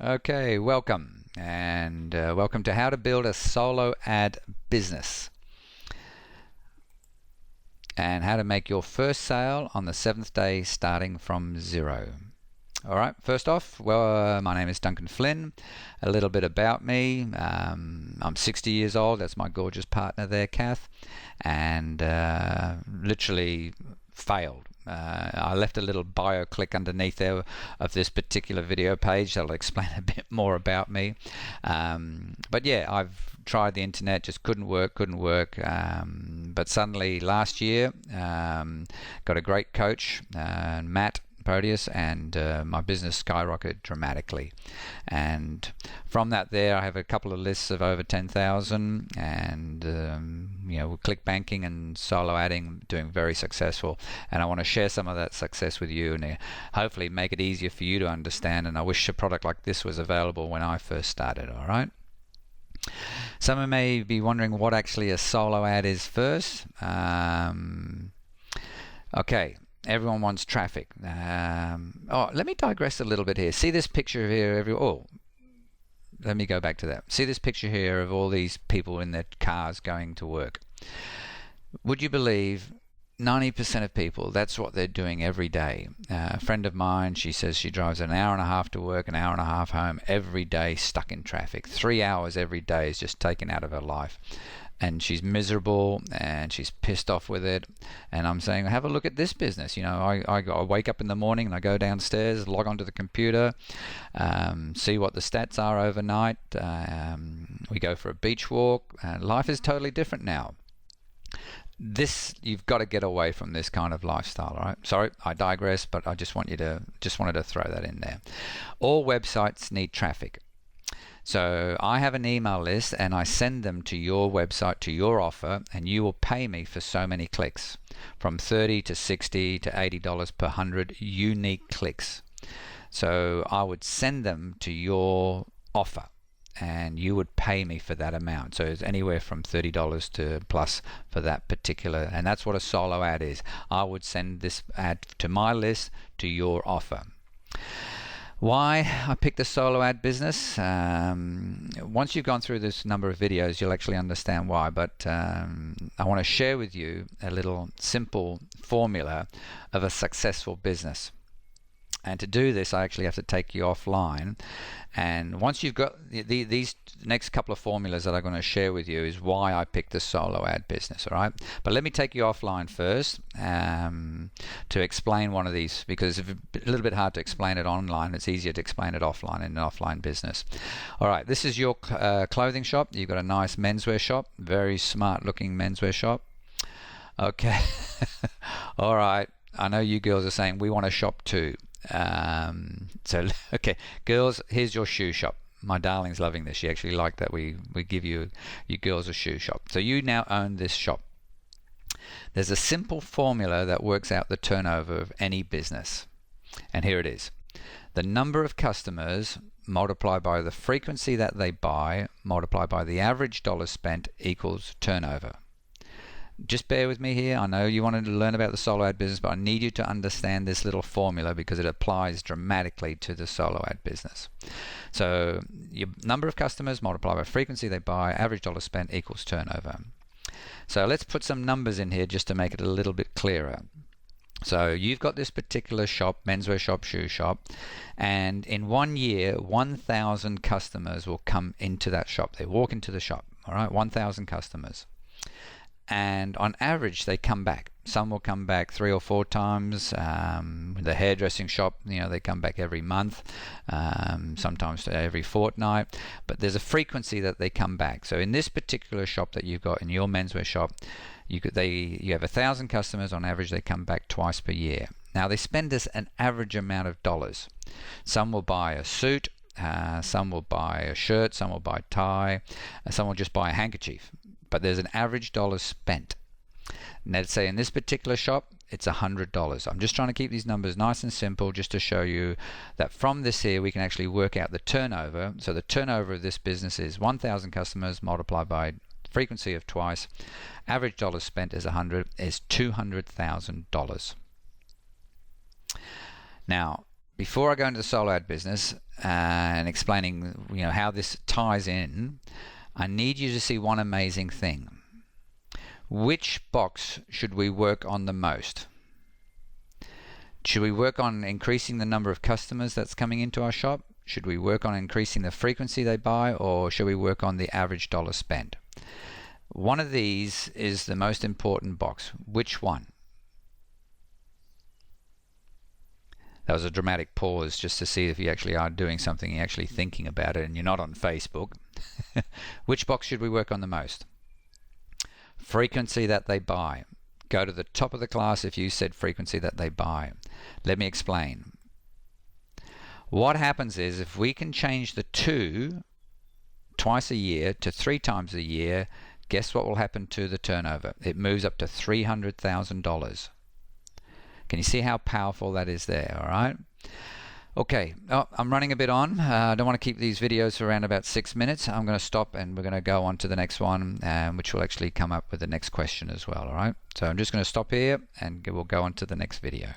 Okay, welcome, and welcome to How to Build a Solo Ad Business and how to make your first sale on the seventh day starting from zero. All right, first off, my name is Duncan Flynn. A little bit about me. I'm 60 years old. That's my gorgeous partner there, Kath, and literally failed. I left a little bio click underneath there of this particular video page that'll explain a bit more about me. But yeah, I've tried the internet, just couldn't work. But suddenly last year, got a great coach, Matt Podius, and my business skyrocketed dramatically. And from that there, I have a couple of lists of over 10,000, and with ClickBanking and solo adding, doing very successful. And I want to share some of that success with you and hopefully make it easier for you to understand. And I wish a product like this was available when I first started. All right. Some may be wondering what actually a solo ad is first. Okay. Everyone wants traffic. Let me digress a little bit here. See this picture here? Let me go back to that. See this picture here of all these people in their cars going to work. Would you believe 90% of people, that's what they're doing every day? A friend of mine, she says she drives an hour and a half to work, an hour and a half home, every day stuck in traffic. 3 hours every day is just taken out of her life. And she's miserable and she's pissed off with it. And I'm saying, have a look at this business. I wake up in the morning and I go downstairs, log onto the computer, see what the stats are overnight. We go for a beach walk. Life is totally different now. You've got to get away from this kind of lifestyle, all right? Sorry, I digress, but I just wanted to throw that in there. All websites need traffic. So I have an email list and I send them to your website, to your offer, and you will pay me for so many clicks, from $30 to $60 to $80 per 100 unique clicks. So I would send them to your offer and you would pay me for that amount. So it's anywhere from $30 to plus for that particular, and that's what a solo ad is. I would send this ad to my list to your offer. Why I picked the solo ad business? Once you've gone through this number of videos, you'll actually understand why. But I want to share with you a little simple formula of a successful business. And to do this, I actually have to take you offline. And once you've got these next couple of formulas that I'm going to share with you is why I picked the solo ad business, all right? But let me take you offline first to explain one of these, because it's a little bit hard to explain it online. It's easier to explain it offline in an offline business. All right, this is your clothing shop. You've got a nice menswear shop, very smart looking menswear shop. Okay. All right. I know you girls are saying we want to shop too. Okay, girls, here's your shoe shop. My darling's loving this. She actually liked that we give you girls a shoe shop. So you now own this shop. There's a simple formula that works out the turnover of any business. And here it is. The number of customers multiplied by the frequency that they buy, multiplied by the average dollars spent, equals turnover. Just bear with me here. I know you wanted to learn about the solo ad business, but I need you to understand this little formula because it applies dramatically to the solo ad business. So your number of customers multiplied by frequency they buy, average dollar spent equals turnover. So let's put some numbers in here just to make it a little bit clearer. So you've got this particular shop, menswear shop, shoe shop, and in 1 year, 1,000 customers will come into that shop. They walk into the shop, all right, 1,000 customers. And on average, they come back. Some will come back 3 or 4 times. The hairdressing shop, they come back every month, sometimes every fortnight. But there's a frequency that they come back. So in this particular shop that you've got in your menswear shop, you have 1,000 customers. On average, they come back twice per year. Now they spend an average amount of dollars. Some will buy a suit. Some will buy a shirt. Some will buy a tie. Some will just buy a handkerchief. But there's an average dollars spent. And let's say in this particular shop, it's $100. I'm just trying to keep these numbers nice and simple just to show you that from this here, we can actually work out the turnover. So the turnover of this business is 1,000 customers multiplied by frequency of twice. Average dollars spent is 100, is $200,000. Now, before I go into the solo ad business and explaining, how this ties in, I need you to see one amazing thing. Which box should we work on the most? Should we work on increasing the number of customers that's coming into our shop? Should we work on increasing the frequency they buy, or should we work on the average dollar spent? One of these is the most important box. Which one? That was a dramatic pause just to see if you actually are doing something, you're actually thinking about it, and you're not on Facebook. Which box should we work on the most? Frequency that they buy. Go to the top of the class if you said frequency that they buy. Let me explain. What happens is, if we can change the 2 twice a year to 3 times a year, guess what will happen to the turnover? It moves up to $300,000. Can you see how powerful that is there? All right. Okay. I'm running a bit on. I don't want to keep these videos for around about 6 minutes. I'm going to stop and we're going to go on to the next one, which will actually come up with the next question as well. All right. So I'm just going to stop here and we'll go on to the next video.